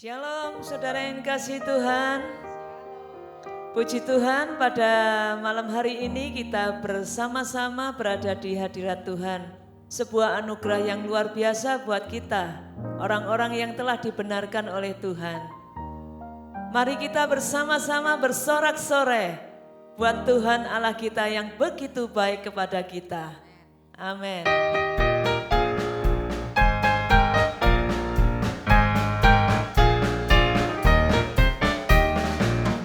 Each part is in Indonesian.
Shalom saudara yang kasih Tuhan. Puji Tuhan, pada malam hari ini kita bersama-sama berada di hadirat Tuhan. Sebuah anugerah yang luar biasa buat kita, orang-orang yang telah dibenarkan oleh Tuhan. Mari kita bersama-sama bersorak-sorai buat Tuhan Allah kita yang begitu baik kepada kita. Amin.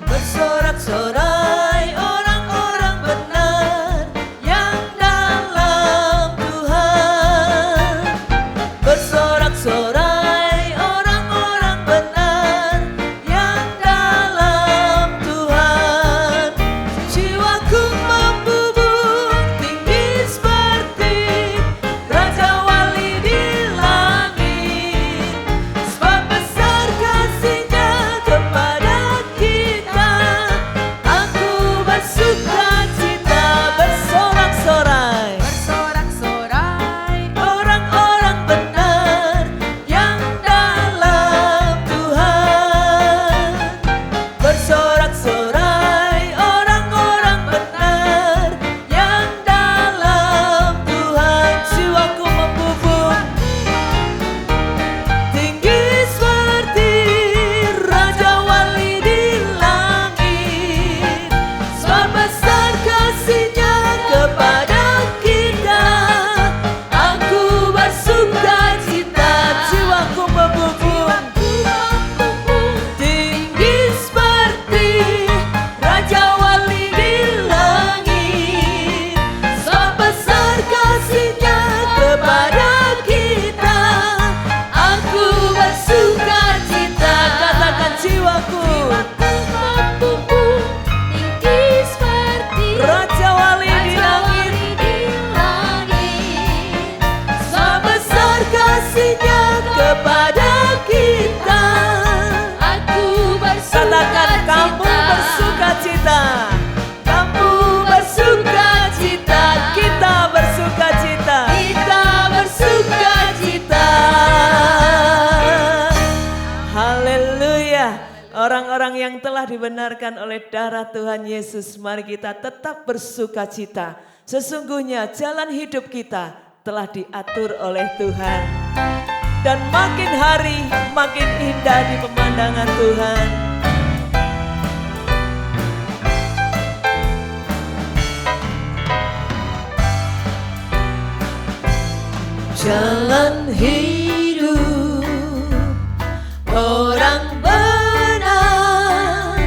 Bersorak-sorai orang-orang benar yang dalam Tuhan. Bersorak-sorai orang-orang benar yang dalam Tuhan. Jiwaku membubung tinggi seperti Raja Wali di langit. Sebab besar kasih-Nya kepada kita. Aku bersukacita, bersorak-sorai. Bersorak-sorai Orang-orang benar yang dalam Tuhan. Bersorak-sorai orang-orang benar yang dalam Tuhan. Jiwaku membubung tinggi seperti Raja Wali di langit. Sebab besar kasih-Nya kepada kita. Aku bersukacita, jiwaku membubung tinggi seperti Raja Wali di langit. Sebab besar kasih-Nya kepada kita. Aku bersukacita, katakan jiwaku. tinggi seperti Raja Wali di langit. Sebab besar kasih-Nya kepada kita. Aku Katakan kamu bersukacita. Kamu bersukacita. Kita bersukacita. Kita bersukacita. Haleluya. Orang-orang yang telah dibenarkan oleh darah Tuhan Yesus, mari kita tetap bersukacita. Sesungguhnya jalan hidup kita telah diatur oleh Tuhan. Dan makin hari makin indah di pemandangan Tuhan. Jalan hidup orang benar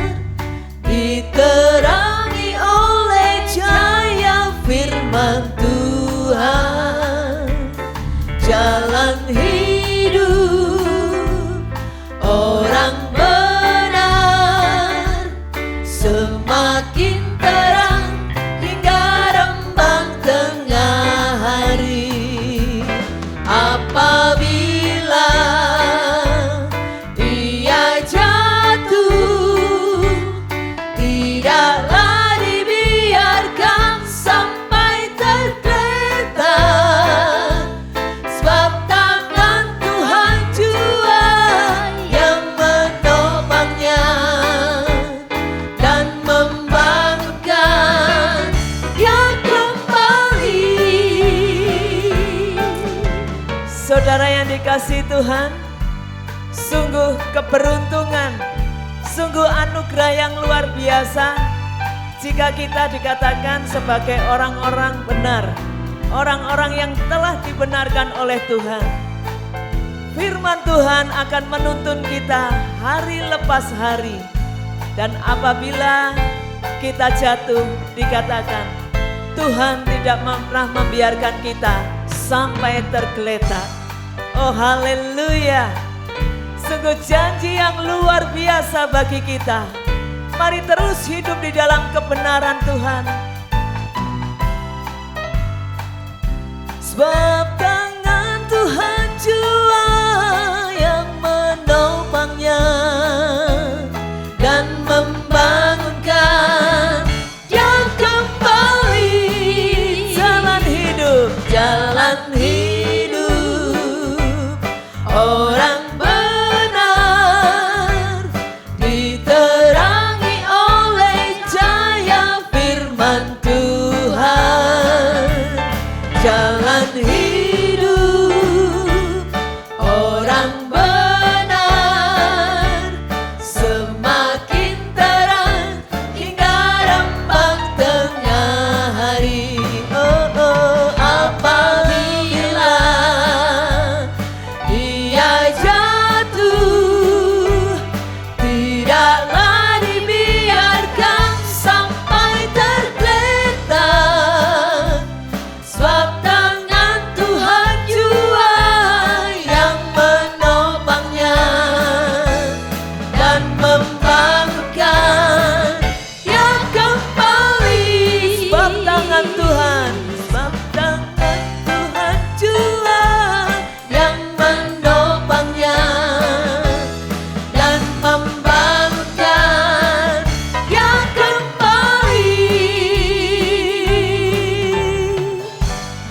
diterangi oleh cahaya firman Tuhan. Jalan hidup orang benar semakin terang hingga rembang tengah hari. Apabila dia jatuh, tidaklah dibiarkan sampai tergeletak. Sebab tangan Tuhan jua yang menopangnya dan membangunkan dia kembali. Saudara yang dikasihi Tuhan, sungguh keberuntungan, sungguh anugerah yang luar biasa jika kita dikatakan sebagai orang-orang benar, orang-orang yang telah dibenarkan oleh Tuhan. Firman Tuhan akan menuntun kita hari lepas hari, dan apabila kita jatuh, dikatakan Tuhan tidak pernah membiarkan kita sampai tergeletak. Oh haleluya. Sungguh janji yang luar biasa bagi kita. Mari terus hidup di dalam kebenaran Tuhan. Sebab tangan Tuhan jua yang menopangnya dan membangunkan dia kembali. Jalan hidup orang benar jalan Tuhan, jalan hidup orang benar, semakin terang hingga rembang tengah hari. Apabila dia jatuh, tidaklah dibiarkan sampai tergeletak, sebab tangan Tuhan jua yang menopangnya dan membangunkan dia kembali. Sebab tangan Tuhan, sebab tangan Tuhan jua yang menopangnya dan membangunkan dia kembali.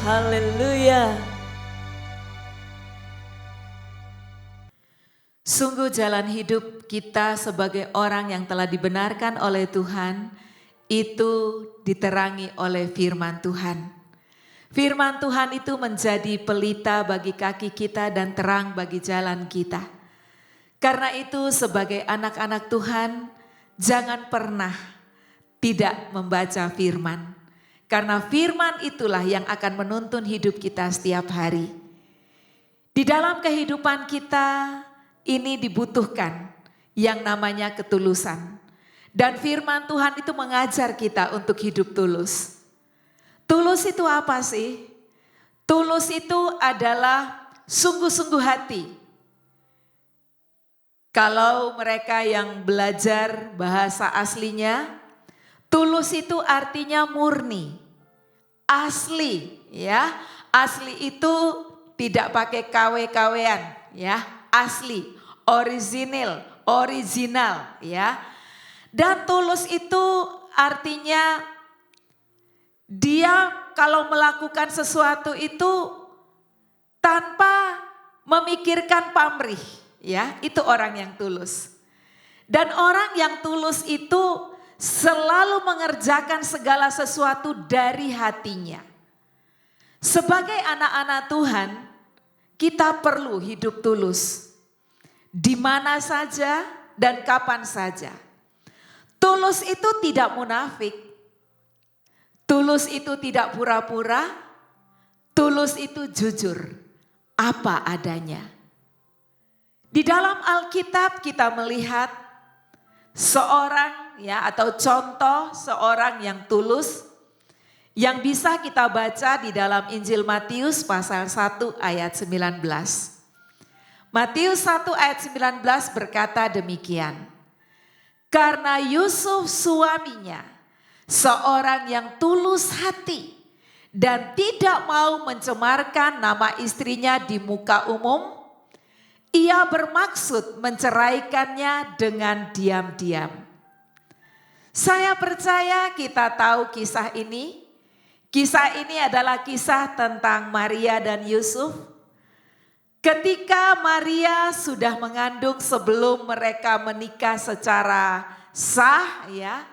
Haleluya. Sungguh jalan hidup kita sebagai orang yang telah dibenarkan oleh Tuhan itu diterangi oleh firman Tuhan. Firman Tuhan itu menjadi pelita bagi kaki kita dan terang bagi jalan kita. Karena itu sebagai anak-anak Tuhan, jangan pernah tidak membaca firman. Karena firman itulah yang akan menuntun hidup kita setiap hari. Di dalam kehidupan kita ini dibutuhkan yang namanya ketulusan. Dan firman Tuhan itu mengajar kita untuk hidup tulus. Tulus itu apa sih? Tulus itu adalah sungguh-sungguh hati. Kalau mereka yang belajar bahasa aslinya, tulus itu artinya murni, asli, ya. Asli itu tidak pakai KW-KW-an, ya. Asli, original, ya. Dan tulus itu artinya dia kalau melakukan sesuatu itu tanpa memikirkan pamrih, ya. Itu orang yang tulus. Dan orang yang tulus itu selalu mengerjakan segala sesuatu dari hatinya. Sebagai anak-anak Tuhan, kita perlu hidup tulus. Di mana saja dan kapan saja. Tulus itu tidak munafik. Tulus itu tidak pura-pura. Tulus itu jujur. Apa adanya. Di dalam Alkitab kita melihat seorang ya atau contoh seorang yang tulus yang bisa kita baca di dalam Injil Matius pasal 1 ayat 19. Matius 1 ayat 19 berkata demikian. Karena Yusuf suaminya seorang yang tulus hati dan tidak mau mencemarkan nama istrinya di muka umum, ia bermaksud menceraikannya dengan diam-diam. Saya percaya kita tahu kisah ini. Kisah ini adalah kisah tentang Maria dan Yusuf. Ketika Maria sudah mengandung sebelum mereka menikah secara sah, ya,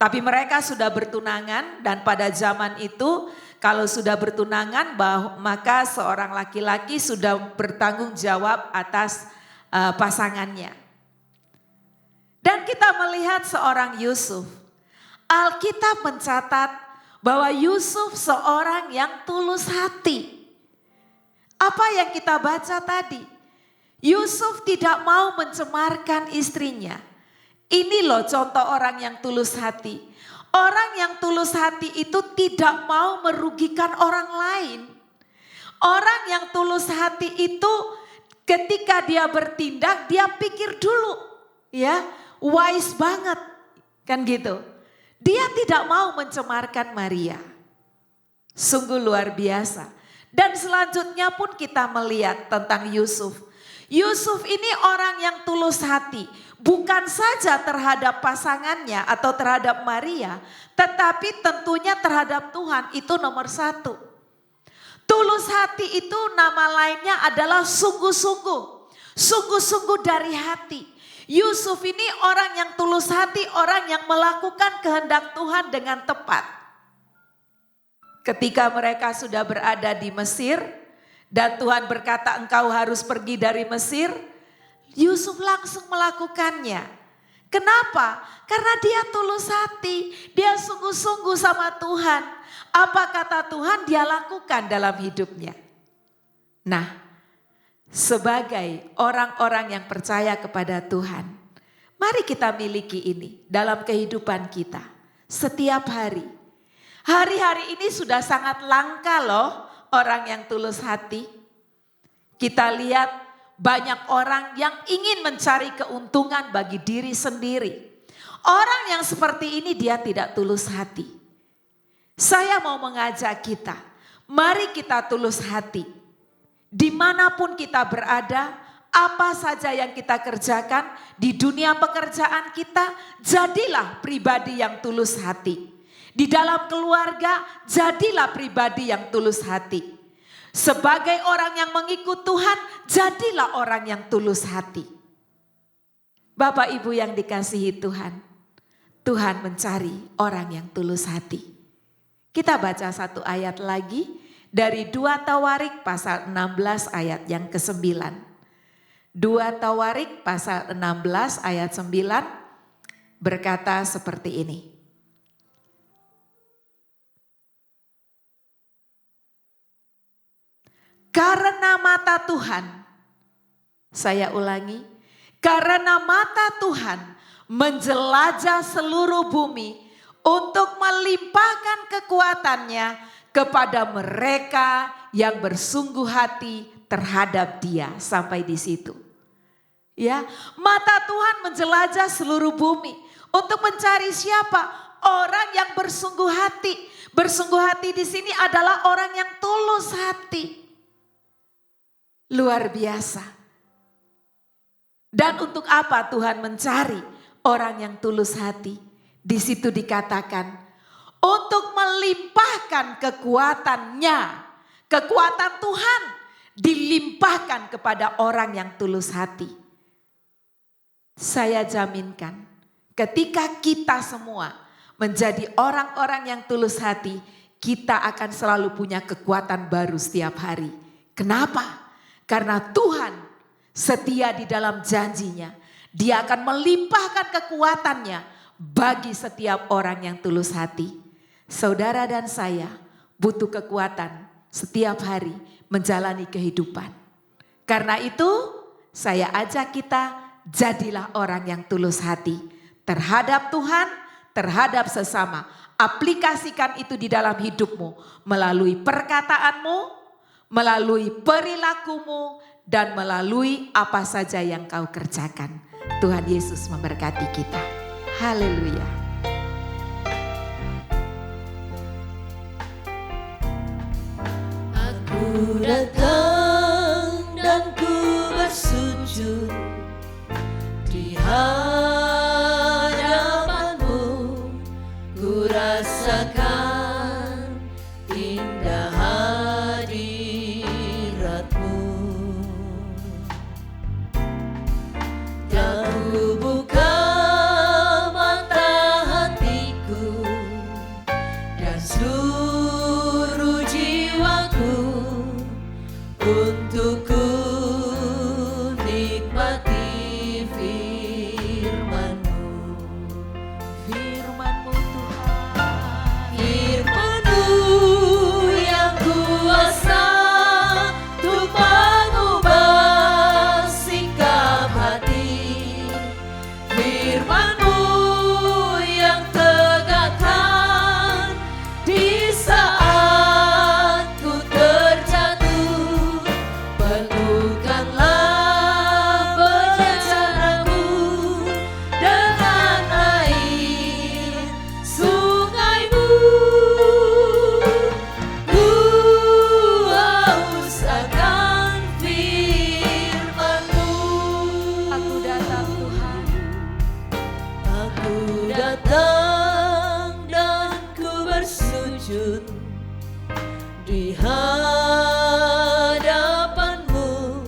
tapi mereka sudah bertunangan dan pada zaman itu kalau sudah bertunangan maka seorang laki-laki sudah bertanggung jawab atas pasangannya. Dan kita melihat seorang Yusuf. Alkitab mencatat bahwa Yusuf seorang yang tulus hati. Apa yang kita baca tadi? Yusuf tidak mau mencemarkan istrinya. Ini loh contoh orang yang tulus hati. Orang yang tulus hati itu tidak mau merugikan orang lain. Orang yang tulus hati itu ketika dia bertindak dia pikir dulu. Ya, wise banget kan gitu. Dia tidak mau mencemarkan Maria. Sungguh luar biasa. Dan selanjutnya pun kita melihat tentang Yusuf. Yusuf ini orang yang tulus hati. Bukan saja terhadap pasangannya atau terhadap Maria. Tetapi tentunya terhadap Tuhan itu nomor satu. Tulus hati itu nama lainnya adalah sungguh-sungguh. Sungguh-sungguh dari hati. Yusuf ini orang yang tulus hati, orang yang melakukan kehendak Tuhan dengan tepat. ketika mereka sudah berada di Mesir dan Tuhan berkata engkau harus pergi dari Mesir, Yusuf langsung melakukannya. Kenapa? Karena dia tulus hati, dia sungguh-sungguh sama Tuhan. Apa kata Tuhan dia lakukan dalam hidupnya. Nah, sebagai orang-orang yang percaya kepada Tuhan, mari kita miliki ini dalam kehidupan kita setiap hari. Hari-hari ini sudah sangat langka loh orang yang tulus hati. Kita lihat banyak orang yang ingin mencari keuntungan bagi diri sendiri. Orang yang seperti ini dia tidak tulus hati. Saya mau mengajak kita, mari kita tulus hati. Dimanapun kita berada, apa saja yang kita kerjakan di dunia pekerjaan kita, jadilah pribadi yang tulus hati. Di dalam keluarga, jadilah pribadi yang tulus hati. Sebagai orang yang mengikut Tuhan, jadilah orang yang tulus hati. Bapak Ibu yang dikasihi Tuhan, Tuhan mencari orang yang tulus hati. Kita baca satu ayat lagi dari 2 Tawarik pasal 16 ayat yang ke-9. 2 Tawarik pasal 16 ayat 9 berkata seperti ini. Karena mata Tuhan, saya ulangi, karena mata Tuhan menjelajah seluruh bumi untuk melimpahkan kekuatannya kepada mereka yang bersungguh hati terhadap Dia. Sampai di situ. Ya, mata Tuhan menjelajah seluruh bumi untuk mencari siapa? Orang yang bersungguh hati. Bersungguh hati di sini adalah orang yang tulus hati. Luar biasa. Dan untuk apa Tuhan mencari orang yang tulus hati? Di situ dikatakan untuk melimpahkan kekuatannya. Kekuatan Tuhan dilimpahkan kepada orang yang tulus hati. Saya jaminkan ketika kita semua menjadi orang-orang yang tulus hati, kita akan selalu punya kekuatan baru setiap hari. Kenapa? Karena Tuhan setia di dalam janjinya. Dia akan melimpahkan kekuatannya bagi setiap orang yang tulus hati. Saudara dan saya butuh kekuatan setiap hari menjalani kehidupan. Karena itu saya ajak kita, jadilah orang yang tulus hati terhadap Tuhan, terhadap sesama. Aplikasikan itu di dalam hidupmu melalui perkataanmu, melalui perilakumu, dan melalui apa saja yang kau kerjakan. Tuhan Yesus memberkati kita. Haleluya. Aku datang dan ku bersujud di hadapanmu, ku rasakan indah hadiratmu, dan ku buka mata hatiku dan seluruh jiwaku untuk ku nikmati firman-Mu. Firman-Mu Tuhan. Firman-Mu yang kuasa untuk mengubah sikap hati. Firman-Mu yang tegakkan di saat ku terjatuh. Penuhkanlah bencanaku dengan air sungai-Mu. Ku haus akan firman-Mu. Aku datang Tuhan. Aku datang dan ku bersujud di hadapan-Mu.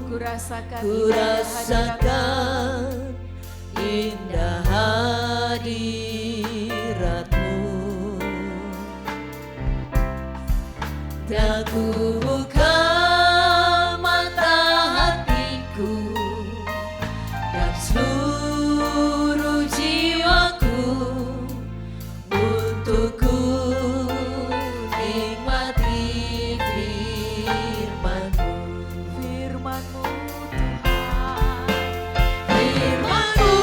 Ku rasakan Ku rasakan indah hadirat-Mu. Aku buka mata hatiku dan seluruh jiwaku untuk ku nikmati firman-Mu. Firman-Mu Tuhan. Firman-Mu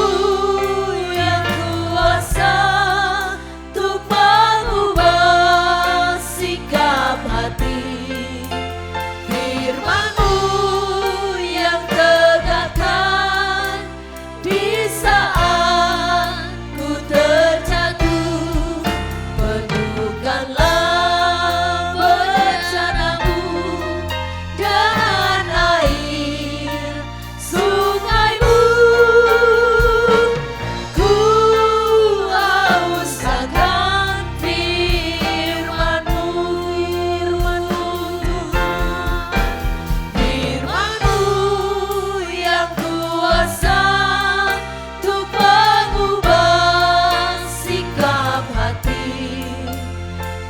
yang kuasa untuk mengubah sikap hati. Firman-Mu yang tegakkan di saat ku terjatuh. Penuhkanlah bencanamu dengan air sungai-Mu. Ku haus akan firman-Mu, firman-Mu Tuhan. Firman-Mu yang kuasa untuk mengubah sikap hati.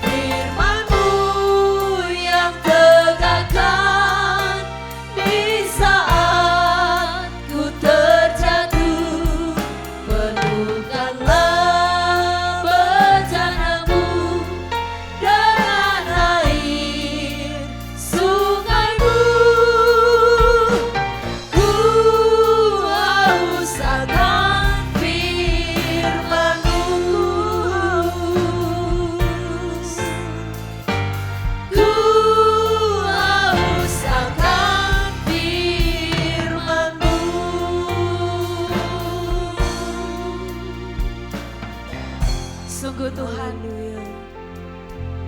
Firman-Mu yang tegakkan di saat ku terjatuh. Penuhkanlah bencanamu dengan air sungai-Mu. Ku haus akan firman-Mu. Ku haus akan firman-Mu. Sungguh Tuhan, Haleluya.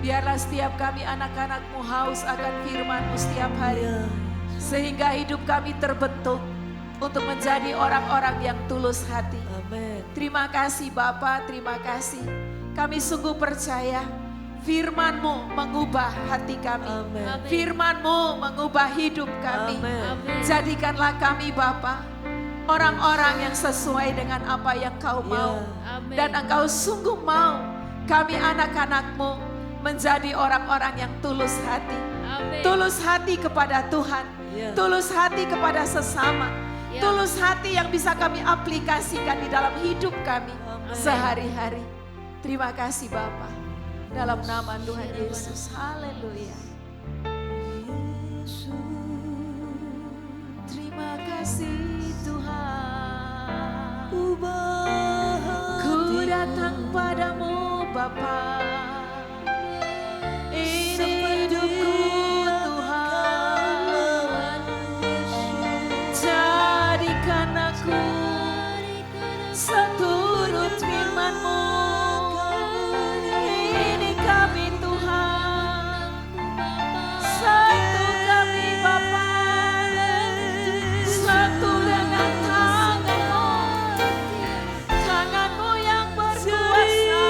biarlah setiap kami anak-anak-Mu haus akan firman-Mu setiap hari. Ya. Sehingga hidup kami terbentuk untuk menjadi orang-orang yang tulus hati. Amin. Terima kasih Bapa, terima kasih. Kami sungguh percaya firman-Mu mengubah hati kami. Amin. Firman-Mu mengubah hidup kami. Amin. Jadikanlah kami Bapa, orang-orang yang sesuai dengan apa yang Kau mau. Dan Engkau sungguh mau kami anak-anak-Mu menjadi orang-orang yang tulus hati. Tulus hati kepada Tuhan. Ya. Tulus hati kepada sesama. Tulus hati yang bisa kami aplikasikan di dalam hidup kami Amin. sehari-hari. Terima kasih Bapa. Dalam nama Tuhan Yesus. Haleluya. Terima kasih Tuhan. Ku datang padamu Bapa. Ini hidupku Tuhan. Jadikan aku seturut firman-Mu. Ini kami Tuhan. Satu kami Bapa. Satu dengan tangan-Mu. Tangan-Mu yang berkuasa.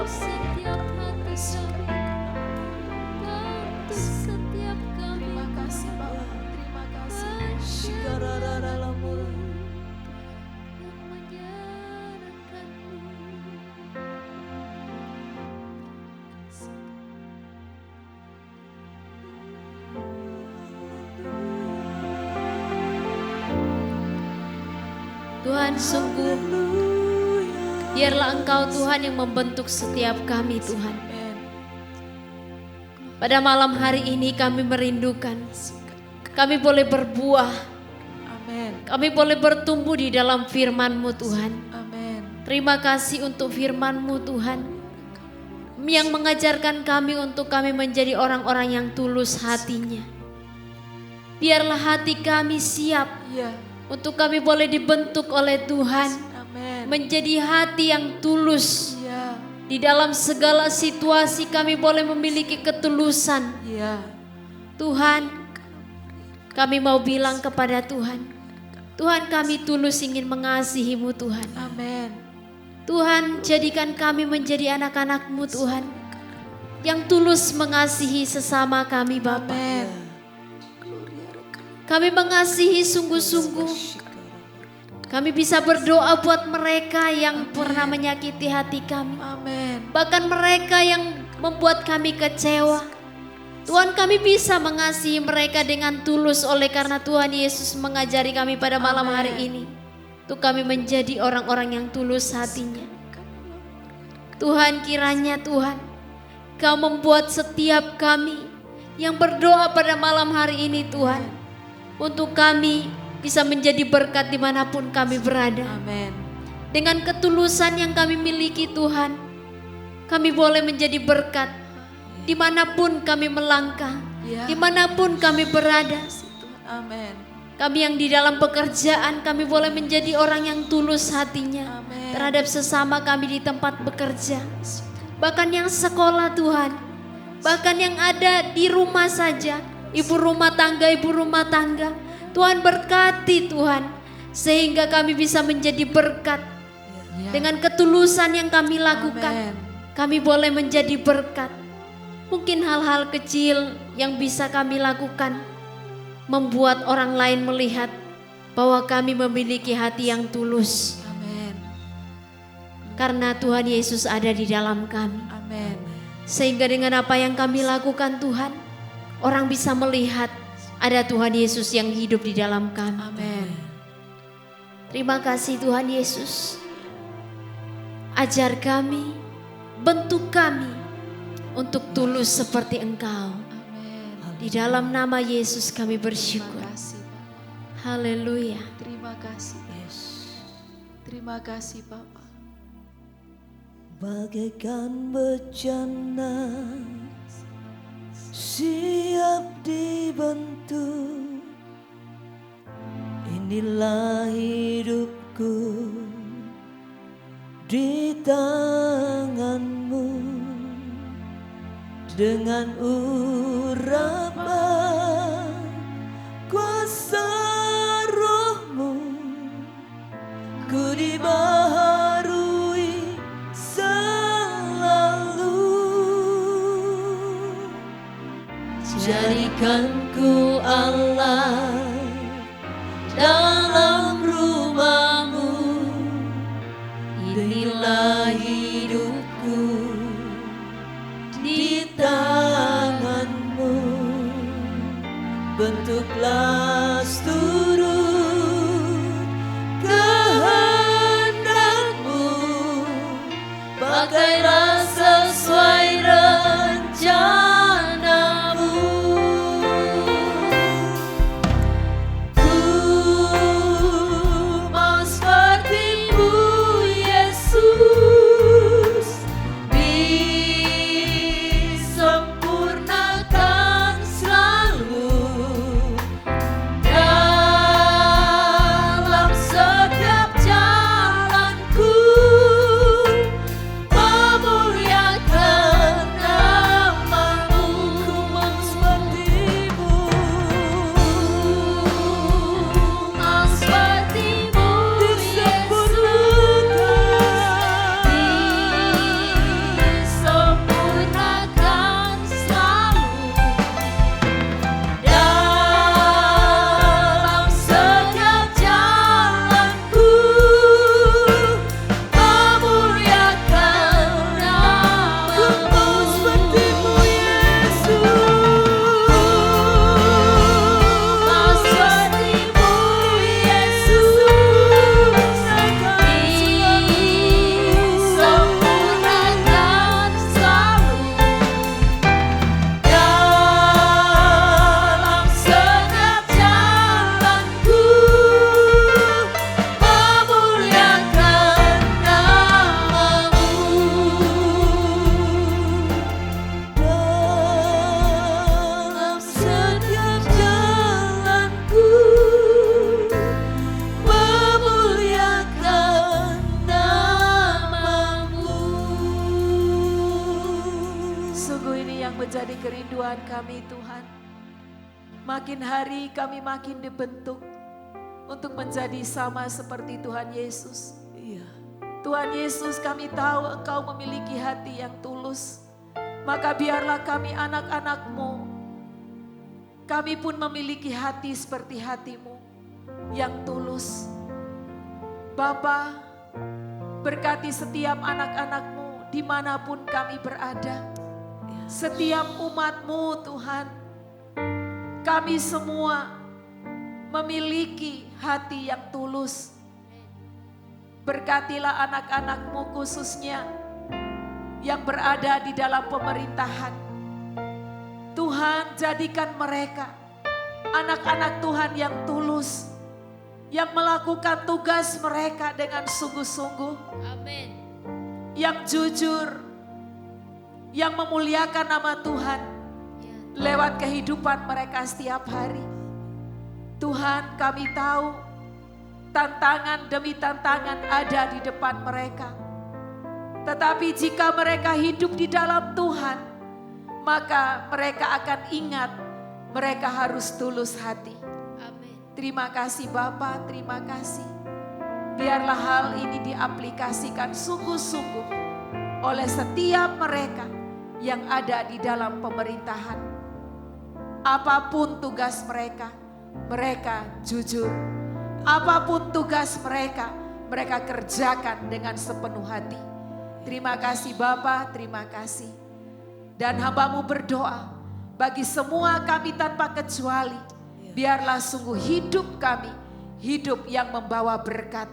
setiap hati kami, bantu setiap kami. Terima kasih Bapa, terima kasih. Shikarararalamu. Yang menyenangkan-Mu. Tuhan, sungguh biarlah Engkau Tuhan yang membentuk setiap kami Tuhan. Amin. Pada malam hari ini kami merindukan, kami boleh berbuah, Amin. kami boleh bertumbuh di dalam firman-Mu Tuhan. Amin. Terima kasih untuk firman-Mu Tuhan, yang mengajarkan kami untuk kami menjadi orang-orang yang tulus hatinya. Biarlah hati kami siap Iya. untuk kami boleh dibentuk oleh Tuhan, Amin. menjadi hati yang tulus. Iya. Di dalam segala situasi kami boleh memiliki ketulusan. Iya. Tuhan, kami mau bilang kepada Tuhan, Tuhan kami tulus ingin mengasihi-Mu Tuhan. Amin. Tuhan jadikan kami menjadi anak-anak-Mu Tuhan, yang tulus mengasihi sesama kami Bapa. Amin. Kami mengasihi sungguh-sungguh. Kami bisa berdoa buat mereka yang pernah menyakiti hati kami. Amin. Bahkan mereka yang membuat kami kecewa. Tuhan, kami bisa mengasihi mereka dengan tulus oleh karena Tuhan Yesus mengajari kami pada malam hari ini. Untuk kami menjadi orang-orang yang tulus hatinya. Tuhan, kiranya Tuhan, Kau membuat setiap kami yang berdoa pada malam hari ini Tuhan, untuk kami bisa menjadi berkat dimanapun kami berada. Amin. Dengan ketulusan yang kami miliki Tuhan, kami boleh menjadi berkat dimanapun kami melangkah, Ya. dimanapun kami berada. Amin. Kami yang di dalam pekerjaan, kami boleh menjadi orang yang tulus hatinya Amin. terhadap sesama kami di tempat bekerja. Bahkan yang sekolah Tuhan, bahkan yang ada di rumah saja, ibu rumah tangga, Tuhan berkati Tuhan, sehingga kami bisa menjadi berkat. Ya. Dengan ketulusan yang kami lakukan, Amin. kami boleh menjadi berkat. Mungkin hal-hal kecil yang bisa kami lakukan membuat orang lain melihat bahwa kami memiliki hati yang tulus. Amin. Karena Tuhan Yesus ada di dalam kami. Amin. Sehingga dengan apa yang kami lakukan Tuhan, orang bisa melihat ada Tuhan Yesus yang hidup di dalam kami. Amin. Terima kasih Tuhan Yesus. Ajar kami, bentuk kami untuk tulus seperti Engkau. Amin. Di dalam nama Yesus kami Terima bersyukur. kasih Bapak. Haleluya. Terima kasih Yesus. Terima kasih Bapak. Bagaikan bejana siap dibentuk, inilah hidupku di tangan-Mu. Dengan urapan kuasa Roh-Mu, ku dibaharui selalu. Jadikan ku Allah dalam rumah-Mu, inilah hidupku di tangan-Mu. Tuhan kami Tuhan. Makin hari kami makin dibentuk untuk menjadi sama seperti Tuhan Yesus. Iya. Tuhan Yesus, kami tahu Engkau memiliki hati yang tulus. Maka biarlah kami anak-anak-Mu, kami pun memiliki hati seperti hati-Mu yang tulus. Bapa, berkati setiap anak-anak-Mu dimanapun kami berada. Setiap umat-Mu Tuhan, kami semua memiliki hati yang tulus. Berkatilah anak-anak-Mu khususnya yang berada di dalam pemerintahan. Tuhan, jadikan mereka anak-anak Tuhan yang tulus, yang melakukan tugas mereka dengan sungguh-sungguh, Amin. yang jujur, yang memuliakan nama Tuhan lewat kehidupan mereka setiap hari. Tuhan, kami tahu tantangan demi tantangan ada di depan mereka. Tetapi jika mereka hidup di dalam Tuhan, maka mereka akan ingat mereka harus tulus hati. Amin. Terima kasih Bapa, terima kasih. Biarlah hal ini diaplikasikan sungguh-sungguh oleh setiap mereka yang ada di dalam pemerintahan. Apapun tugas mereka, mereka jujur. Apapun tugas mereka, mereka kerjakan dengan sepenuh hati. Terima kasih Bapa, terima kasih. Dan hamba-Mu berdoa bagi semua kami tanpa kecuali. Biarlah sungguh hidup kami, hidup yang membawa berkat.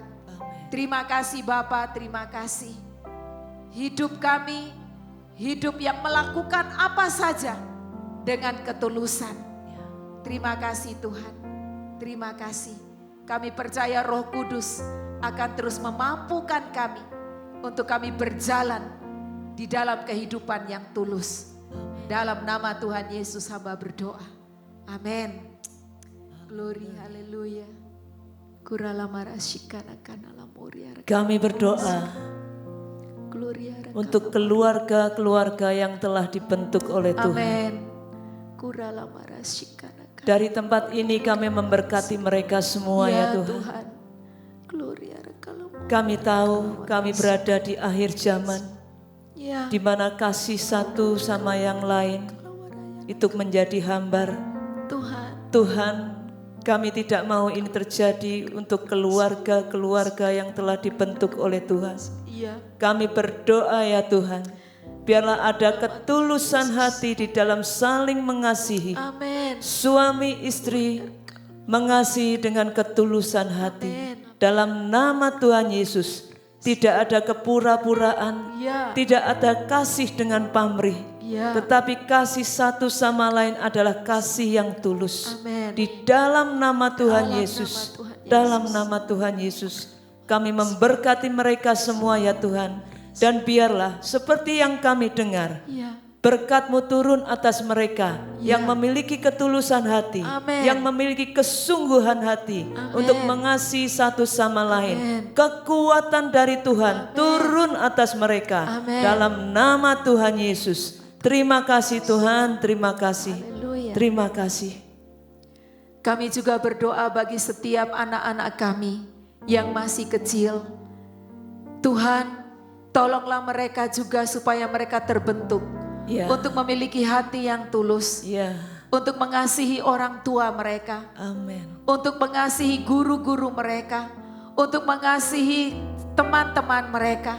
Terima kasih Bapa, terima kasih. Hidup kami, hidup yang melakukan apa saja dengan ketulusan. Terima kasih Tuhan, terima kasih. Kami percaya Roh Kudus akan terus memampukan kami untuk kami berjalan di dalam kehidupan yang tulus. Dalam nama Tuhan Yesus hamba berdoa. Amin. Glory, haleluya. Kami berdoa untuk keluarga-keluarga yang telah dibentuk oleh Tuhan. Amin. Dari tempat ini kami memberkati mereka semua ya Tuhan. Kami tahu kami berada di akhir zaman, di mana kasih satu sama yang lain itu menjadi hambar. Tuhan, kami tidak mau ini terjadi untuk keluarga-keluarga yang telah dibentuk oleh Tuhan. Kami berdoa ya Tuhan, biarlah ada ketulusan hati di dalam saling mengasihi. Suami istri mengasihi dengan ketulusan hati. Dalam nama Tuhan Yesus, tidak ada kepura-puraan, tidak ada kasih dengan pamrih, tetapi kasih satu sama lain adalah kasih yang tulus. Di dalam nama Tuhan Yesus, dalam nama Tuhan Yesus, kami memberkati mereka semua ya Tuhan. Dan biarlah seperti yang kami dengar, berkat-Mu turun atas mereka yang memiliki ketulusan hati, yang memiliki kesungguhan hati untuk mengasihi satu sama lain. Kekuatan dari Tuhan turun atas mereka dalam nama Tuhan Yesus. Terima kasih Tuhan, terima kasih, terima kasih. Kami juga berdoa bagi setiap anak-anak kami yang masih kecil. Tuhan, tolonglah mereka juga supaya mereka terbentuk. Untuk memiliki hati yang tulus, untuk mengasihi orang tua mereka, untuk mengasihi guru-guru mereka, untuk mengasihi teman-teman mereka.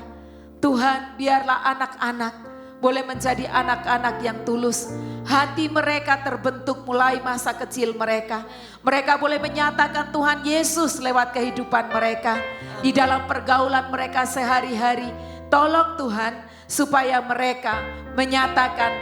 Tuhan, biarlah anak-anak boleh menjadi anak-anak yang tulus. Hati mereka terbentuk mulai masa kecil mereka. Mereka boleh menyatakan Tuhan Yesus lewat kehidupan mereka, di dalam pergaulan mereka sehari-hari. Tolong Tuhan, supaya mereka menyatakan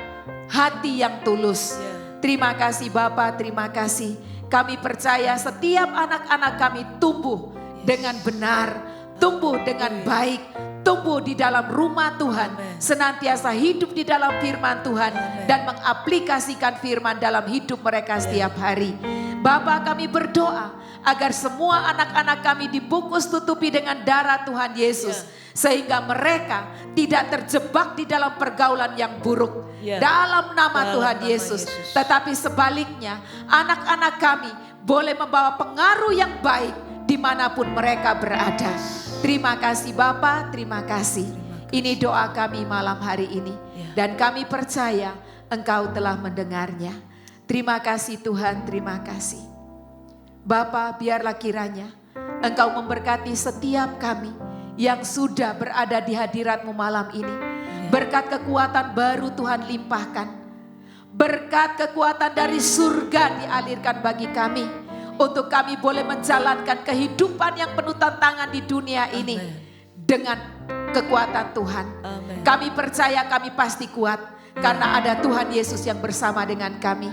hati yang tulus. Terima kasih Bapa, terima kasih. Kami percaya setiap anak-anak kami tumbuh dengan benar, tumbuh dengan baik, tumbuh di dalam rumah Tuhan, senantiasa hidup di dalam firman Tuhan dan mengaplikasikan firman dalam hidup mereka setiap hari. Bapa, kami berdoa agar semua anak-anak kami dibungkus tutupi dengan darah Tuhan Yesus. Sehingga mereka tidak terjebak di dalam pergaulan yang buruk. Ya. dalam nama Dalam Tuhan nama Yesus. Yesus. Tetapi sebaliknya, anak-anak kami boleh membawa pengaruh yang baik dimanapun mereka berada. Terima kasih Bapa, terima kasih. Ini doa kami malam hari ini. Ya. Dan kami percaya Engkau telah mendengarnya. Terima kasih Tuhan, terima kasih. Bapa, biarlah kiranya Engkau memberkati setiap kami yang sudah berada di hadirat-Mu malam ini. Berkat kekuatan baru Tuhan limpahkan. Berkat kekuatan dari surga dialirkan bagi kami. Untuk kami boleh menjalankan kehidupan yang penuh tantangan di dunia ini. Dengan kekuatan Tuhan. Amin. Kami percaya kami pasti kuat. Karena ada Tuhan Yesus yang bersama dengan kami.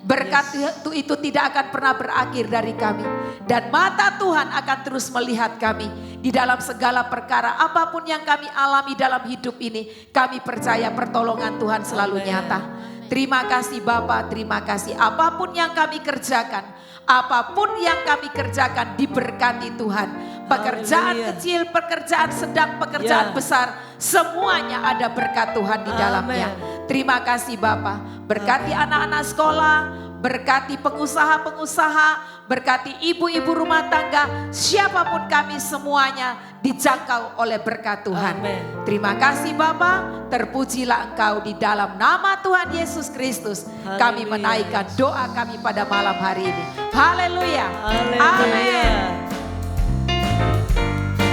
Berkat itu tidak akan pernah berakhir dari kami. Dan mata Tuhan akan terus melihat kami. Di dalam segala perkara apapun yang kami alami dalam hidup ini. Kami percaya pertolongan Tuhan selalu nyata. Terima kasih Bapa, terima kasih. Apapun yang kami kerjakan. Apapun yang kami kerjakan diberkati Tuhan. Pekerjaan Haleluya. kecil, pekerjaan sedang, pekerjaan Ya. besar. Semuanya ada berkat Tuhan di dalamnya. Amin. Terima kasih Bapa. Berkati anak-anak sekolah, berkati pengusaha-pengusaha, berkati ibu-ibu rumah tangga. Siapapun kami semuanya dijangkau oleh berkat Tuhan. Amin. Terima kasih Bapa. Terpujilah Engkau di dalam nama Tuhan Yesus Kristus. Kami Haleluya. menaikkan doa kami pada malam hari ini. Haleluya. Amin. Haleluya.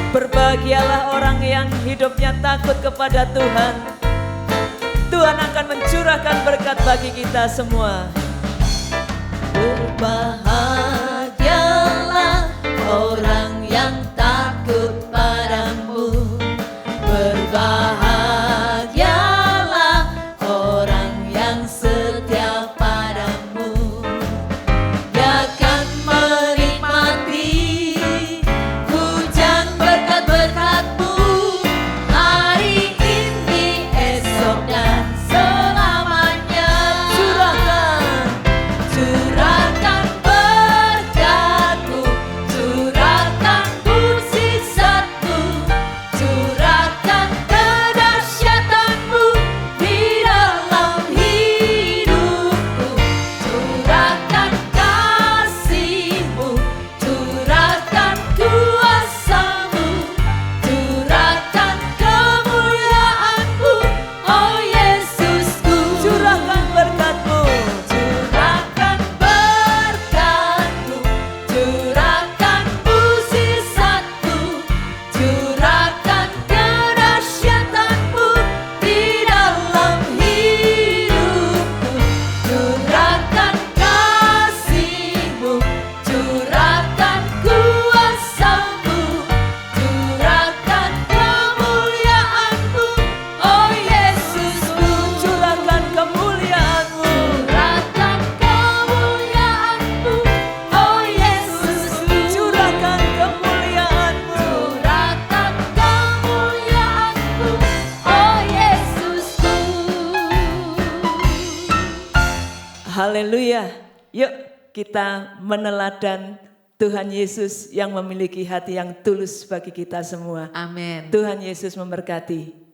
Berbahagialah orang yang hidupnya takut kepada Tuhan. Tuhan akan mencurahkan berkat bagi kita semua. Berbahagialah orang yang takut padamu. Berbahagialah orang yang setia padamu. Dia akan menikmati hujan berkat-berkat-Mu hari ini, esok dan selamanya. Curahkan berkat-Mu, curahkan mukjizat-Mu, curahkan kedahsyatan-Mu di dalam hidupku. Curahkan kasih-Mu, curahkan kuasa-Mu, curahkan kemuliaan-Mu, oh Yesusku. Curahkan berkat-Mu, curahkan berkat-Mu, curahkan mukjizat-Mu, curahkan kedahsyatan-Mu di dalam hidupku. Curahkan kasih-Mu, curahkan kuasa-Mu, curahkan kemuliaan-Mu, oh Yesusku. Curahkan kemuliaan-Mu, curahkan kemuliaan-Mu, oh Yesusku. Curahkan kemuliaan-Mu, curahkan kemuliaan-Mu, oh Yesusku. Haleluya. Yuk kita meneladan Tuhan Yesus yang memiliki hati yang tulus bagi kita semua. Amin. Tuhan Yesus memberkati.